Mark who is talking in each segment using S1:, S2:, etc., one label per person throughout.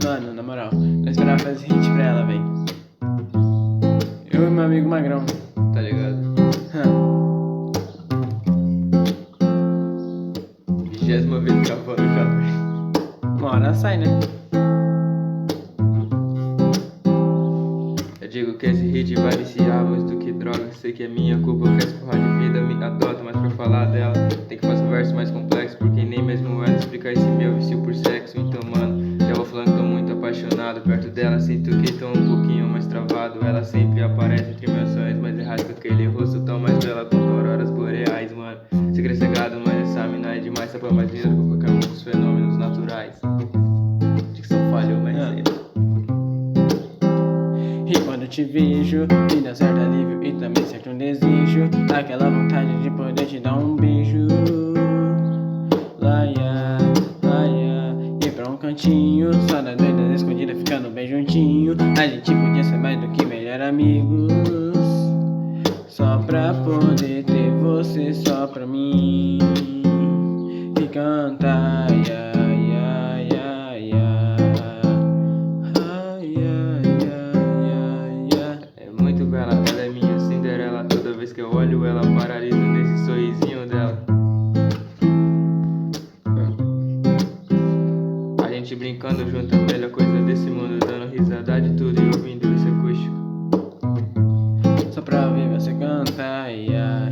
S1: Mano, na moral, não esperava fazer hit pra ela, véi. Eu e meu amigo Magrão, tá ligado?
S2: 20ª vez gravando já, velho.
S1: Uma hora sai, né?
S2: Eu digo que esse hit vai viciar mais do que droga. Sei que é minha culpa, eu quero escorrar de vida, me adota. Mas pra falar dela, tem que fazer um verso mais complexo, porque nem mesmo ela explica esse meu vício por sexo. Então, mano, já vou falando que tô muito apaixonado. Perto dela sinto que tô um pouquinho mais travado. Ela sempre aparece entre meus sonhos, mas errado com aquele rosto tão mais bela quanto auroras boreais, mano. Segredo cegado, mas essa mina é demais. Só pra mais linda que qualquer um dos fenômenos naturais. Dicção falhou, mas
S1: E quando te vejo, me dá certo alívio e também certo desejo. Aquela vontade de poder te dar um beijo. Laia, laia, ir pra um cantinho, só na doida escondida, ficando bem juntinho. A gente podia ser mais do que melhor amigos, só pra poder ter você só pra mim. E canta, ia, ia, ia, ia.
S2: é muito bela, ela é minha Cinderela. Toda vez que eu olho ela, paraliso nesse sorrisinho dela. A gente brincando junto, a melhor coisa desse mundo, dando risada de tudo e ouvindo esse acústico.
S1: Só pra ouvir você cantar, ia.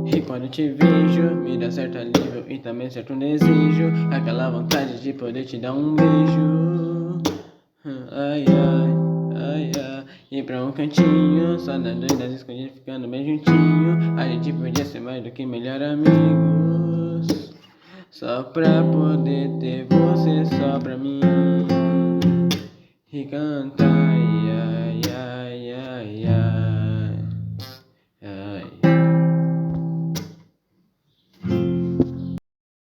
S1: E quando te vejo, me dá certo alívio e também certo desejo. Aquela vontade de poder te dar um beijo. Ai, ai, ai, ai. Ir pra um cantinho, só nas doidas escondidas, ficando bem juntinho. A gente podia ser mais do que melhor amigos, só pra poder ter você só pra mim. E cantar.